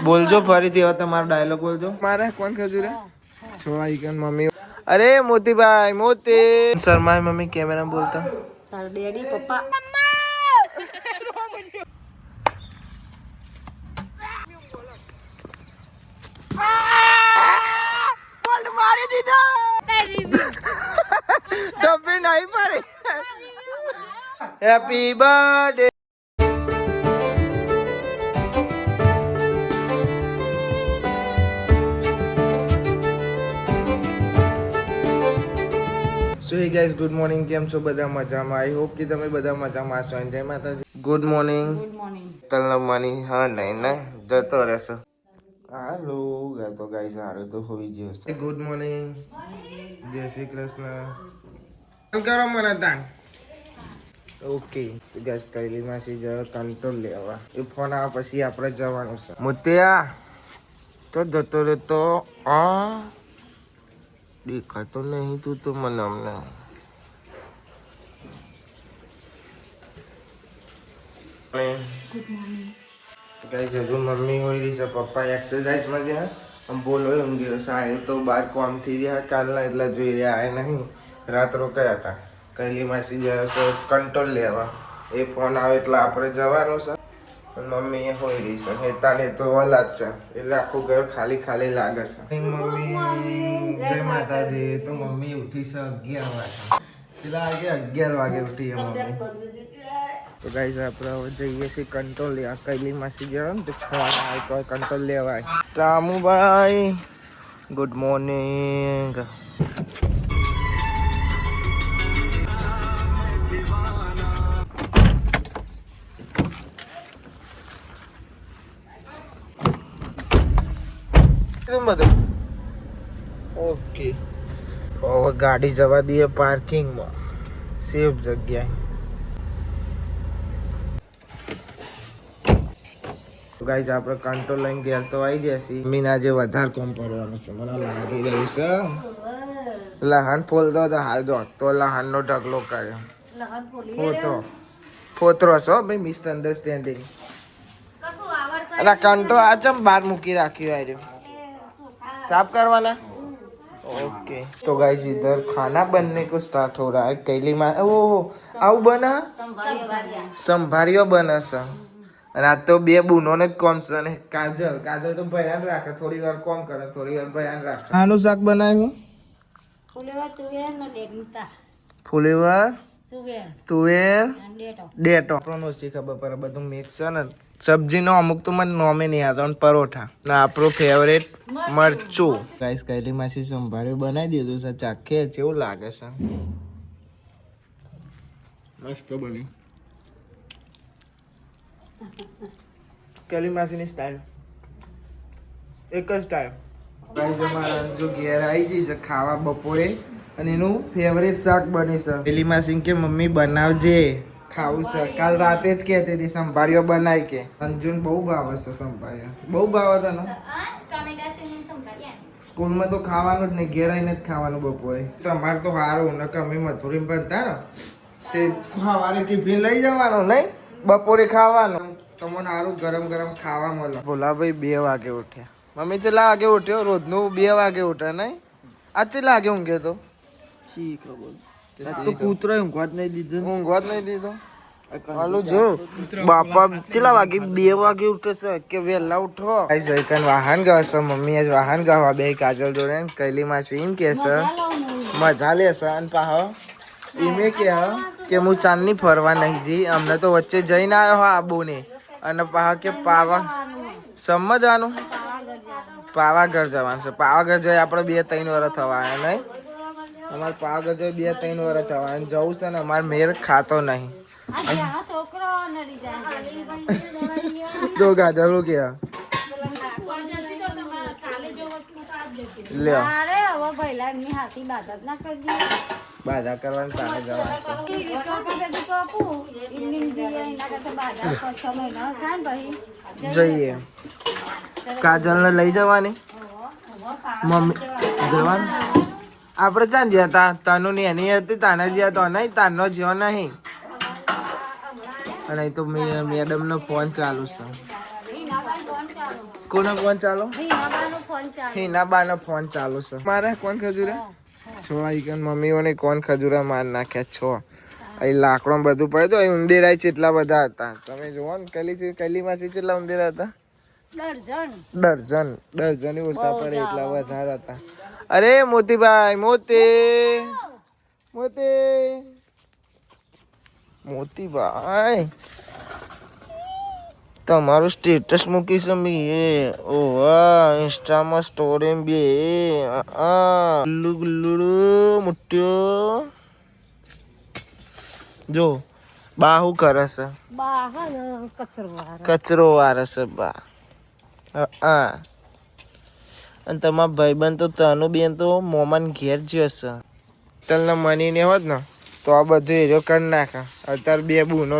બોલજો ફરીથી હવે તમારો ડાયલોગ બોલજો. મારે કોણ ખજૂરે છો આઈકન મમ્મી. અરે મોતીભાઈ મોતી શર્મા મમ્મી કેમેરા બોલતા. તાર ડેડી પપ્પા મારી દીધા ટપી નહીં પાડે. Happy birthday. સો હે ગાઈઝ ગુડ મોર્નિંગ. કેમ છો બધા મજામાં? આઈ હોપ કે તમે બધા મજામાં હશો. જય Mataji. Good morning. Good morning. તલમવાની હા નહીં ને જતો રહેશે. હાલો તો ગાઈઝ હારે તો હોઈ જ હશે. Good morning. જય શ્રી કૃષ્ણ. કરો મને તાન. ઓકે તો ગાઈઝ કૈલી માસી જરા કંટ્રોલ લેવા એ ફોન આવે પછી આપણે જવાનું છે. મુત્યા તો જતો રહેતો દેખાતો નહીં તું તો મને અમને. ગાઈસ હજુ મમ્મી હોય રહી છે, પપ્પા એક્સરસાઇઝમાં ગયા. આમ બોલો ઊંઘી રહ્યો. સાહેબ તો બાર કોમથી રહ્યા કાલના એટલે જોઈ રહ્યા આ નહીં. રાત રોકાયા હતા. કૈલી માસી જશે કંટ્રોલ લેવા એ ફોન આવે એટલે આપણે જવાનું છે. મમ્મી હોય રહી છે હેતાને તો ઓલાદ છે એટલે આખું ઘર ખાલી ખાલી લાગે છે. મમ્મી જય માતાજી. તો મમ્મી ઉઠી છે 11 વાગે. પેલા આજે 11 વાગે ઉઠી મમ્મી. તો ગાઈઝ આપણે હવે જઈએ છીએ કંટ્રોલ લેવા. કૈલી માસી જવા ને તો ફોન આવે કંટ્રોલ લેવાય. Ramubhai good morning. બધું ઓકે. હવે ગાડી જવા દઈએ પાર્કિંગમાં સેફ જગ્યાએ. ગાઈઝ આપણે કંટ્રોલ લઈને ઘેર તો આવી જશે. મીના જે વધારે કોમ પડવાનું છે મને લાગી રહ્યું છે. લહાન ફોલતો હતો હાલ દો તો લહાનનો ઢગલો કર્યો. ફોતરો છો ભાઈ મિસઅન્ડરસ્ટેન્ડિંગ. અને કંટો આ ચમ બહાર મૂકી રાખ્યો આ साफ करवाना. ओके तो गाइस इधर खाना बनने को स्टार्ट हो रहा है. कैली में वो आउ बना संभारियो बना सा. અને આ તો બે બુનોને જ કોમ છે ને કાજલ કાજલ તો ભયાન રાખે. થોડી વાર કોમ કરે થોડી વાર ભયાન રાખે. આનું શાક બનાવ્યું ફુલેવર તુવેર ને ડેટા. ફુલેવર તુવેર ડેટો. આપણને ઓછી ખબર પડે બધું મિક્સ છે ને. સબ્જીનો અમુક તો મને નોમે નહીં આવતો. અને પરોઠા ને આપણું ફેવરેટ મરચું. ગાઈસ કૈલી માસી સંભાળ્યું બનાવી દીધું છે. ચાખે કેવું લાગે છે. મસ્ત બન્યું. કૈલી માસીની સ્ટાઈલ એક જ સ્ટાઈલ. ગાઈસ અમારા જો ઘેર આવી જઈ છે ખાવા બપોરે અને એનું ફેવરેટ શાક બની છે. કૈલી માસી કે મમ્મી બનાવજે ખાવું છે. કાલ રાતે જ કહેતી હતી સંભાળ્યો બનાવી કે. અંજુન બહુ ભાવે છે સંભાળ્યો. બહુ ભાવે તને. સ્કૂલમાં તો ખાવાનું જ નહીં ઘેર આવીને જ ખાવાનું બપોરે. તમારે તો સારું ને કે અમે મથુરી બનતા ને તે સવારે ટિફિન લઈ જવાનું નહીં બપોરે ખાવાનું. તમને સારું ગરમ ગરમ ખાવા મળે. ભોલાભાઈ 2 વાગે ઉઠ્યા. મમ્મી કેટલા વાગે ઉઠ્યો? રોજનું 2 વાગે ઉઠે નહીં? આ કેટલા વાગે ઊંઘ્યો તો? તો કૂતરો ઊંઘવા જ નહીં દીધો. હાલો જો બાપા કેટલા વાગે 2 વાગે ઉઠે છે કે વહેલા ઉઠો. વાહન ગાવ છે મમ્મી આજ વાહન ગાવા બે કાજલ જોડે. કૈલી માસી એમ કે છે મજા લેશે. અને પાહો એમે કે હું ચાંદની ફરવા નહીં જી. અમને તો વચ્ચે જઈને આવ્યો હા આબુને. અને પાહા કે પાવા સમજવાનું પાવાગઢ જવાનું છે. પાવાગઢ જઈ આપણે 2-3 વર્ષ થવા નહીં. અમારે પાવાગઢ જઈ 2-3 વર્ષ થવા જવું છે ને અમારે મેર ખાતો નહીં. તો ગાજરો કે લે બાધા કરવાની તારે જવાનું જઈએ. કાજલ ને લઈ જવાની મમ્મી જવાનું. આપણે ચાં જ્યાં તા તનુ ની એની હતી તાને જ્યાં તો નહીં તાનો જ્યો નહીં. અને તો મેડમ નો ફોન ચાલુ છે. કોનો ફોન ચાલો હિનાબાનો ફોન ચાલુ છે મારે કોણ ખજૂરા છો આઈકન મમ્મીઓને કોણ ખજૂરા માર નાખ્યા છો અહીં લાકડો બધું પડે તો અહીં ઉંદેરા કેટલા બધા હતા તમે જોવો ને કલી માંથી કેટલા ઉંદેરા હતા દર્જન ઓછા પડે એટલા વધારે હતા અરે મોતીભાઈ મોતીભાઈ તમારું સ્ટેટસ મૂકી છે મેં ઓહ ઇન્સ્ટામાં સ્ટોરી બે ગુલ્લુ મુટ્યો જો બા શું કરે છે કચરો વારે છે બા અને તમારા ભાઈબંધ તો તનું બેન તો મોમાન ઘેર જશે તલને મનીને હોત ને તો આ બધું એરો કરી નાખે અત્યારે બે બૂનો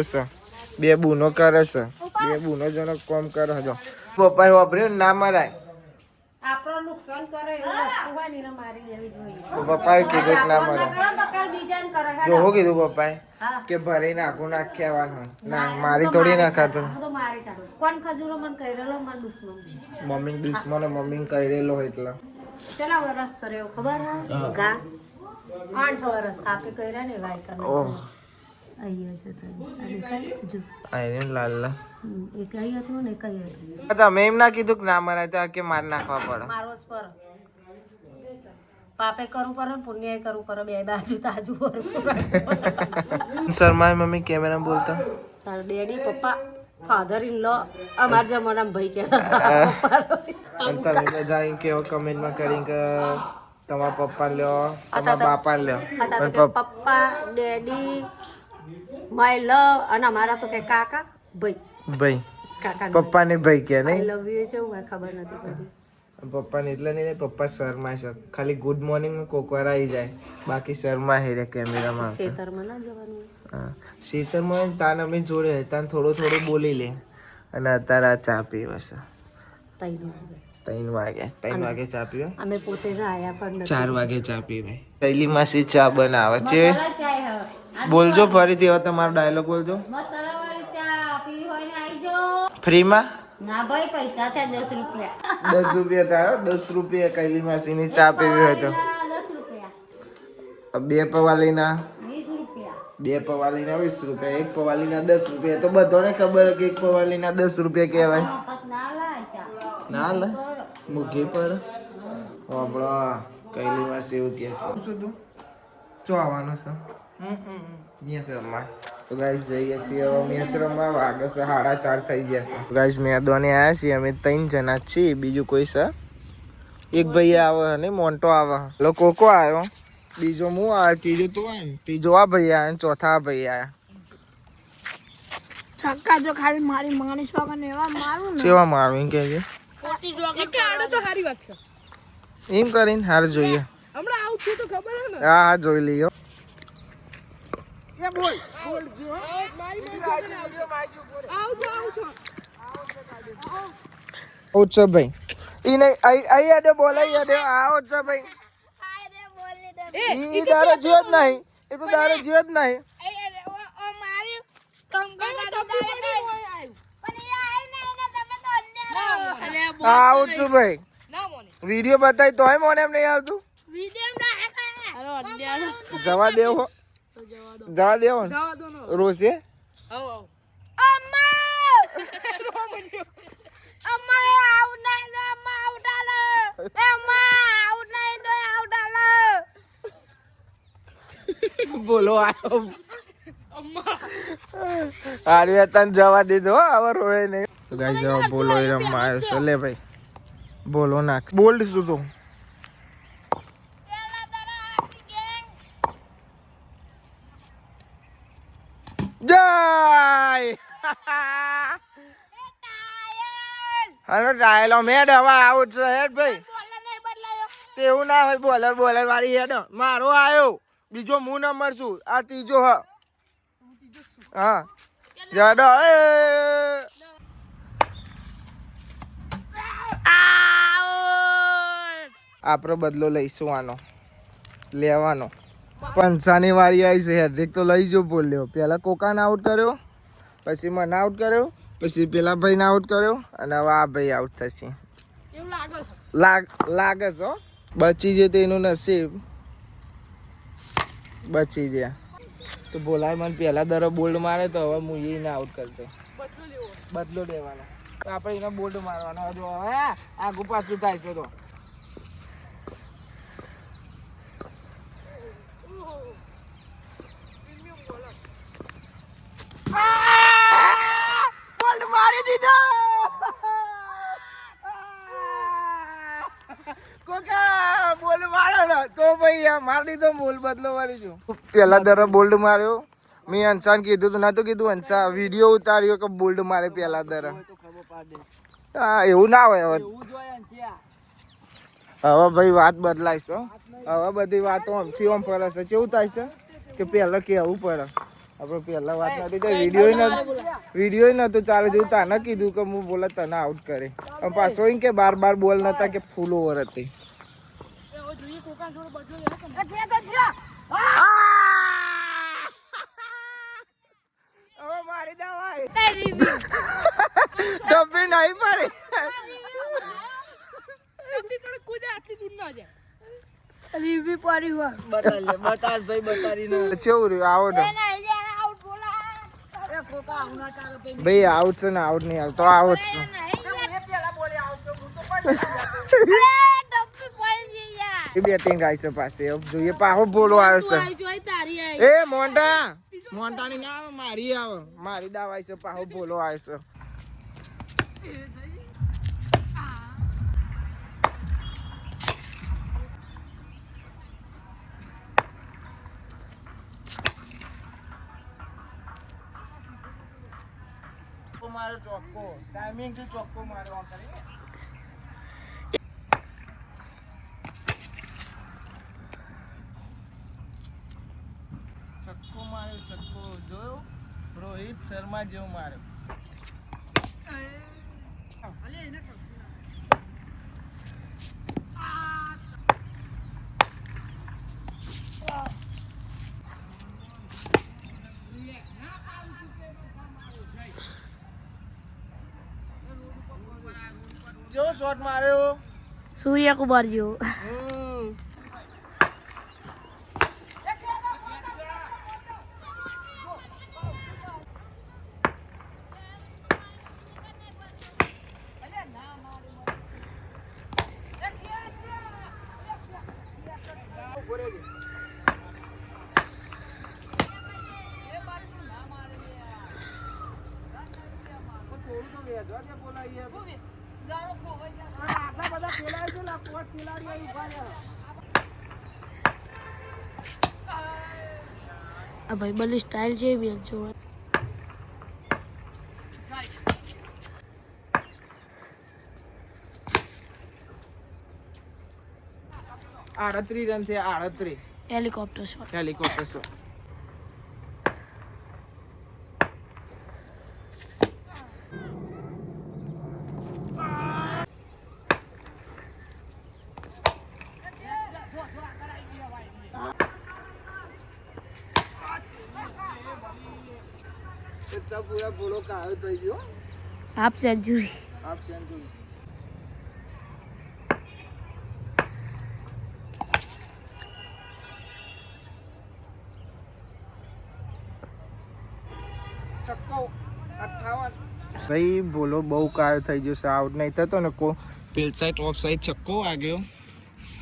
કરે છે બે બૂનો જનો કોમ કરે જો પપ્પાએ વાપર્યું ના મરાય પપ્પાએ કીધું કે ના મરાય જો હું કીધું પપ્પાએ કે ભરી નાખું નાખ્યાવાનું ના મારી થોડી નાખાતું મમ્મી દુશ્મન મમ્મી કરેલો એટલે કેટલા વર્ષ થયો ખબર હે 8 વર્ષ આપે કર્યા ને વાય કરવા ઓહ અહીંયા છે તને આઈને લાલ એક આઈ હતું ને એક આઈ હતું તમે એમ ના કીધું કે ના મરાય તો કે માર નાખવા પડે મારો જ પર પાપે કરવું પડે પુણ્ય કરવું પડે બે બાજુ તાજુ શર્મા મમ્મી કેમેરા બોલતા તાર ડેડી પપ્પા ફાધર ઇન લો અમાર જમાનામાં ભાઈ કહેતા હતા તમે બધા કેવો કમેન્ટમાં કરી કે તમારા પપ્પા લ્યો તમારા બાપા લ્યો પપ્પા ડેડી માય લવ અને અમારા તો કે કાકા ભાઈ કાકા પપ્પાને ભાઈ કે આઈ નહીં લવ યુ છે હું ખબર નથી પછી પપ્પાને એટલે નહીં પપ્પા શર્મા છે ખાલી ગુડ મોર્નિંગ કોકવાર આવી જાય બાકી શર્મા હે રે કેમેરામાં ખેતરમાં ના જવાનું હા શીતળમાં તાન અમે જોડે તાન થોડું બોલી લે અને અત્યારે આ ચા પીવે છે 3 વાગે ચા પીવે અમે પોતે આયા પણ 4 વાગે ચા પીવે પહેલી માસી ચા બનાવે છે બોલજો ફરીથી હવે તમારો ડાયલોગ બોલજો ફ્રીમાં ના ભાઈ પૈસા થયા 10 રૂપિયા 10 રૂપિયા થયો 10 રૂપિયા કૈલી માસી ની ચા પીવી હોય તો 10 રૂપિયા 2 પવાલીના 20 રૂપિયા 2 પવાલીના 20 રૂપિયા 1 પવાલીના 10 રૂપિયા તો બધાને ખબર કે 1 પવાલીના 10 રૂપિયા કહેવાય મફત ના લાય ચા ના લે મૂકી પડે આપણો કૈલી માસી એવું કહે છે શું તું ચો આવવાનું છે મેચરમાં તો ગાઈસ જઈએ છીએ હવે મેચરમાં વાગે છે 4:30 થઈ ગયા છે ગાઈસ મેદાને આવ્યા છીએ અમે 3 જણા છીએ બીજું કોઈ છે એક ભાઈ આવે ને મોન્ટો આવે કોકો આવ્યો બીજો હું આવે ત્રીજો તું આવે ત્રીજો આ ભાઈ આવે ચોથા આ ભાઈ આવ્યા છક્કા જો ખાલી મારી માની શોખ ને એવા મારું ને કેવા મારું એમ કહેજે કે આડો તો સારી વાત છે એમ કરીને હાર જોઈએ હમણાં આવું છું તો ખબર હે ને હા જોઈ લઈએ એ બોલ જો મારી મારી આવ છો ઓછો ભાઈ ઈને આઈ આડે બોલાઈ આડે આવો છો ભાઈ ઈ દારો જીવ જ નહીં એ તો દારો જીવ જ નહીં આવું છું ભાઈ વિડીયો બતાવી તોય મને એમ નહીં આવતું જવા દેવો રોશે બોલો આવ્યો આર્ય તને જવા દીધો હવે રોય નહીં તો ગાઈસ જવા બોલો એ રમવા આવ્યો છે લે ભાઈ બોલો નાખ બોલ્ડ શું તું જય હાલો ટ્રાયલો મેડ હવે આઉટ છે હેડ ભાઈ તેવું ના હોય બોલર વાળી હેડ મારો આવ્યો બીજો હું નંબર છું આ ત્રીજો હા જડો આપણો બદલો લઈશું આનો લેવાનો પંચાની વારી આવી છે હેડ્રિક તો લઈ જો બોલ્યો પહેલા કોકાને આઉટ કર્યો પછી મને આઉટ કર્યો પછી પેલા ભાઈને આઉટ કર્યો અને હવે આ ભાઈ આઉટ થશે. એવું લાગે છે. લાગે છે હો. બચી જાય તો એનું નસીબ. બચી ગયા તો બોલાય મને પહેલા દરો બોલ્ડ મારે તો હવે હું એને આઉટ કરતો. બદલો લેવાનો આપણે એને બોલ્ડ મારવાનો. હજુ હવે આગુ પાછું થાય છે તો બોલ્ડ મારી દીધો. કોકા બોલ મારો ને તો ભાઈ મારી દીધો. બોલ બદલો મારી છું. પેલા દરો બોલ્ડ માર્યો. મેં અંશાને કીધું તો નતું કીધું. અંશા વિડીયો ઉતાર્યો કે બોલ્ડ મારે પેલા દરો. હા એવું ના હોય. હવે ભાઈ વાત બદલાય છે. હવે બધી વાતો આમથી આમ ફરે છે. કેવું થાય છે કે પહેલા કેવું પડે. આપણે પહેલા વાત નથી તો વિડીયો નતું ચાલે જેવું તને કીધું કે હું બોલે તને આઉટ કરે. પાછો એમ કે બાર બોલ નતા કે ફૂલ ઓવર હતી. હવે મારી દવાઈ ટપ્પી નહીં પડી. પણ કુદે આટલી દૂર ના જાય. રીવી પડી હોય. કેવું રહ્યું આઉટ ભાઈ? આઉટ છે ને આઉટ નહીં હાલ તો આઉટ છે. બેટિંગ આવી છે પાસે જોઈએ. પાહો બોલો આવ્યો છે. એ મોન્ટાની ના આવે મારી આવે. મારી દાવ આવી છે. પાહો બોલો આવે છે. મારો ચોક્કો ટાઈમિંગ થી ચોક્કો મારવા કરી. છક્કો માર્યો. છક્કો જોયો. રોહિત શર્મા જેવું માર્યો. જો શોટ માર્યો સૂર્યકુમાર જેવો. આ ભાઈ બલી સ્ટાઇલ છે બેન જોવા. 38 રન થયા. 38 હેલિકોપ્ટર શોટ. Helicopter shot. પૂરા બોલો કાયો થઈ ગયો. Half century. Half century. છક્કો 58. ભાઈ બોલો બહુ કાયો થઈ ગયો છે. આઉટ નહીં થતો ને કો પેલ સાઈડ ઓફ સાઈડ છક્કો વાગ્યો.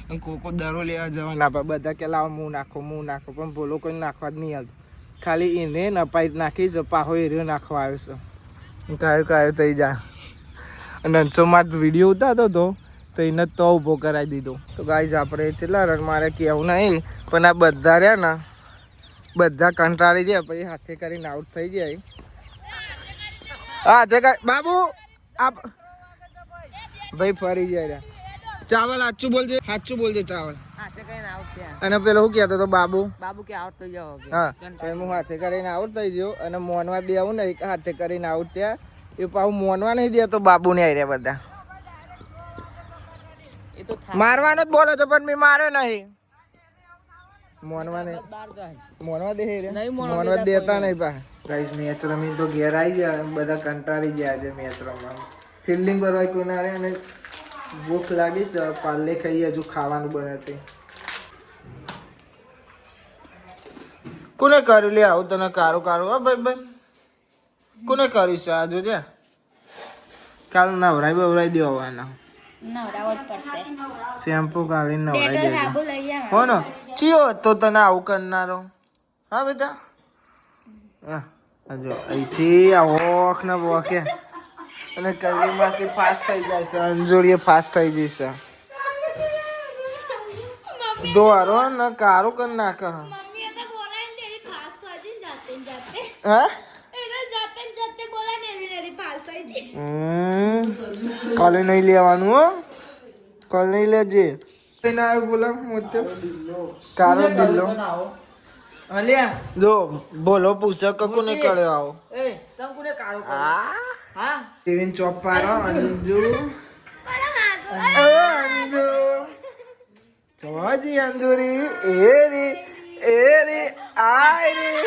અને કોકો દરો લેવા જવાના બધા કે લાવો હું નાખો પણ બોલો કોઈ નાખવા જ નહીં આવતું. ખાલી એને નપાઈ નાખી છે. પાહો એરિયો નાખવા આવ્યો છે. કાયો થઈ જાય. અને અંશોમાં વિડીયો ઉતારતો હતો તો એને તો ઊભો કરાવી દીધો. તો ગાઈઝ આપણે કેટલા રન મારે કહેવું નહીં પણ આ બધા રહ્યા ને બધા કંટાળી જાય પછી હાથે કરીને આઉટ થઈ જાય. હાથે બાબુ આપ ભાઈ ફરી જાય. ચાવલ સાચું બોલજે ચાવલ. અને પેલો શું કહેતો હતો બાબુ કે આઉટ થઈ જાવ. હા હું હાથે કરીને આઉટ થઈ ગયો અને મોનવા દેવું ને હાથે કરીને આઉટ થયા. એ પાછું મોનવા નહીં દેતો બાબુ ને આવી રહ્યા બધા. મારવાનો જ બોલો તો પણ મેં માર્યો નહીં. મોનવા દે મોનવા દેતા નહીં પા ગાઈસ મેચ રમી તો ઘેર આવી ગયા બધા કંટાળી ગયા આજે મેચ રમવા ફિલ્ડિંગ કરવા કોઈ ના રહે અને ભૂખ લાગી છે પાલે ખાઈ હજુ ખાવાનું બને તે કોને કર્યું લે આવું તને કારું કારું હા ભાઈ ભાઈ કોને કર્યું છે આ જોજે કાલ નવરાઈ બવરાઈ દેવાના શેમ્પુ કાઢીને નવરાઈ દેજો હો ને ચિયો તો તને આવું કરનારો હા બેટા હા જો અહીંથી આ વોક ને વોકે અને કલરી માસી ફાસ્ટ થઈ જાય છે અંજોડીએ ફાસ્ટ થઈ જશે દોરો ને કારું કર નાખ હા કાલે નહીં લેવાનું હો કાલે નહીં લેજે ના બોલા મોટો કારો ડિલ્લો જો બોલો પૂછો કોને કર્યો આવો ટીવીન ચોપારો અંજુ અંજુ ચોજી અંજુરી એરી આયરી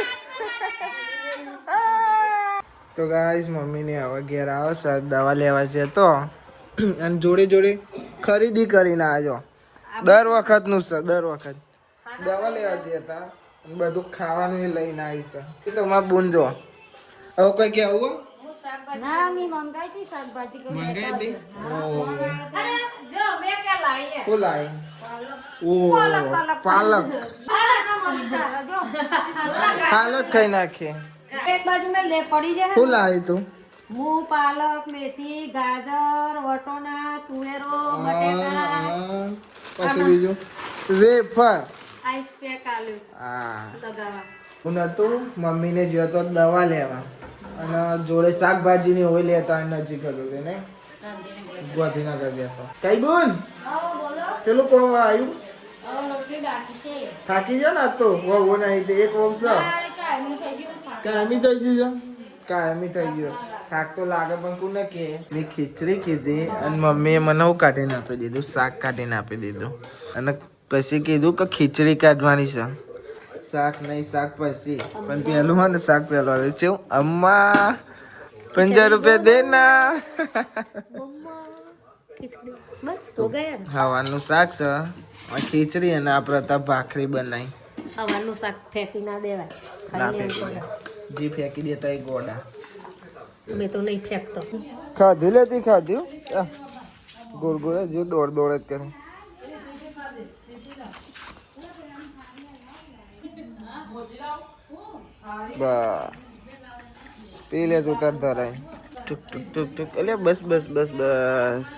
તો ગાઈસ મમ્મીને હવે ઘેર આવો સર દવા લેવા છે તો અને જોડે જોડે ખરીદી કરીને આજો દર વખતનું છે દર વખત દવા લેવા જઈએ હતા બધું ખાવાનું એ લઈને આવીશ એ તો મારા બોન જો હવે કઈ કેવું મંગાઈ શું લાવી ઓ પાલક હાલો થઈ નાખીએ એક બાજુ મેં લે પડી જાય શું લાવી તું હું પાલક મેથી ગાજર વટોના તુવેરો બટેકા પછી બીજું વેફર આઈસ પેક આલુ હા લગાવા હું નતું મમ્મીને જ્યો તો દવા લેવા અને જોડે શાકભાજીની હોય લેતા નજીક હતું તેને ગોધીનગર જતો કઈ બોન ચલો કોણ આવ્યું થાકી જાવ ને તો વો નહીં એક વંશ કાયમી થઈ ગયું કાયમી થઈ ગયો થાક તો લાગે પણ કોને કે મેં ખીચડી કીધી અને મમ્મીએ મને હું કાઢીને આપી દીધું શાક કાઢીને આપી દીધું અને પછી કીધું કે ખીચડી કાઢવાની છે શાક નહીં શાક પછી પણ પહેલું હોય ને શાક પહેલું આવે છે અમ્મા 50 રૂપિયા દેના બસ હો ગયા હવાનું શાક છે ખીચડી અને આ પ્રતાપ ભાખરી બનાવી હવાનું શાક ફેંકી ના દેવાય ના ફેંકી જે ફેંકી દેતા એ ગોડા મેં તો નહીં ફેંકતો ખાધી લેતી ખાધી ગોળ ગોળ જે દોડ દોડ જ કરે બા પી લે તું તાર ધરાય ટુક ટુક ટુક ટુક એટલે બસ બસ બસ બસ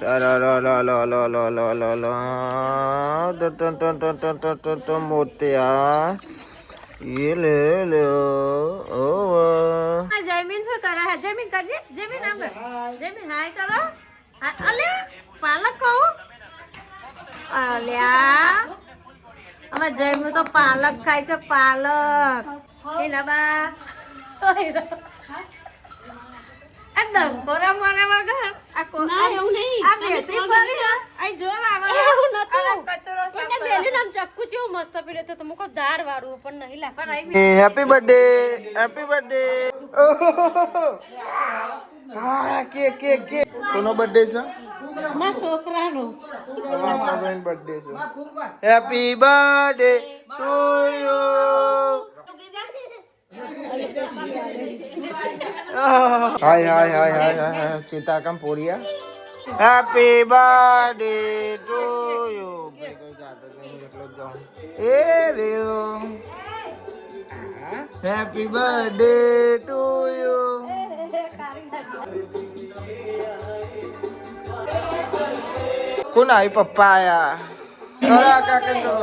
મોતિયા એ લે લે ઓ જયમીન શું કરે હે જયમીન કરજે જયમીન આમ જયમીન હાય કરો અલે પાલક કહું અલ્યા અમે જયમીન તો પાલક ખાય છે પાલક એના બા આ દમકોરા મને વગર આ કો ના એવું નહીં આ બેટી પડી આ જોર આવે આ કચરો સાફ બેલી નામ ચક્કુ જેવું મસ્ત પીડે તો તમકો દાળ વાળું પણ નહીં લા પણ હેપી બર્થડે હેપી બર્થડે હા કે કે કે કોનો બર્થડે છે ના છોકરાનો મારા બેન બર્થડે છે happy birthday to you hi hi hi hi hi ચિતા કમ પોરિયા હેપી બર્થડે ટુ યુ ભાઈ કોઈ જાતો નહીં એટલો જ જાઉં એ રેયો હેપી બર્થડે ટુ યુ કોણ આવી પપ્પા આયા ખરા કાકા તો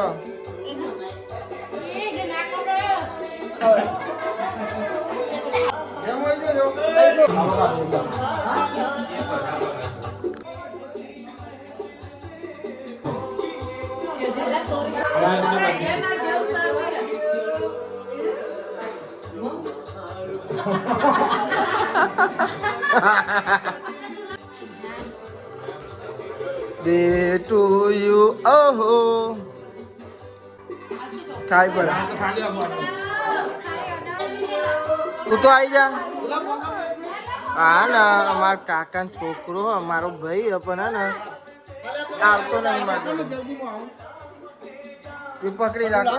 Day to you, oh. ખાઈ પડે તું તો આવી જા હા ને અમારા કાકાનો છોકરો અમારો ભાઈ પણ હે ને આવતો નહીં મારે એ પકડી રાખો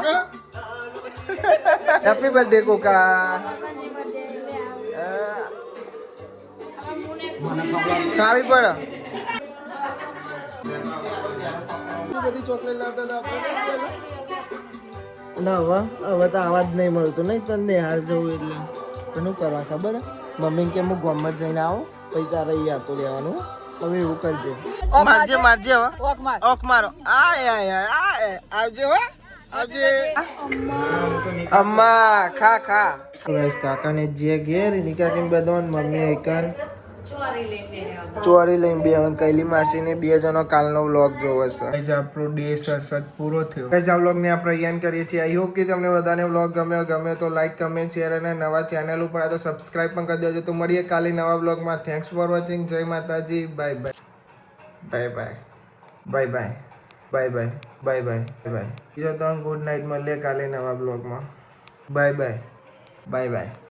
હેપી બર્થડે કોકા ખાવી પડે બધી ચોકલેટ લાવતા ના હવે તો આવા જ નહીં મળતું નહીં તને હાર જવું એટલે શું કરવા ખબર મમ્મી કે હું ગોમત જઈને આવું પછી તારે યાદ તો લેવાનું હવે એવું કરજે મારજે મારજે હવે ઓક મારો આવજે હો આવજે અમ્મા ખા ખા ગાઈસ કાકાને જે ઘેર નિકાકી બધોન મમ્મી એકન ચોરી લઈને બે કૈલી માસીને બે જણો કાલનો વ્લોગ જોવો છે ગાઈસ આપણો ડે સરસત પૂરો થયો ગાઈસ આ વ્લોગને આપણે એન્ડ કરીએ છીએ આઈ હોપ કે તમને બધાને વ્લોગ ગમે તો લાઈક કમેન્ટ શેર અને નવા ચેનલ ઉપર આ તો સબસ્ક્રાઇબ પણ કરી દેજો તો મળીએ કાલે નવા વ્લોગમાં થેન્ક્સ ફોર વોચિંગ જય માતાજી bye bye bye bye bye bye bye bye bye bye bye બીજો તો ગુડ નાઇટ મળીએ કાલે નવા બ્લોગમાં બાય બાય બાય બાય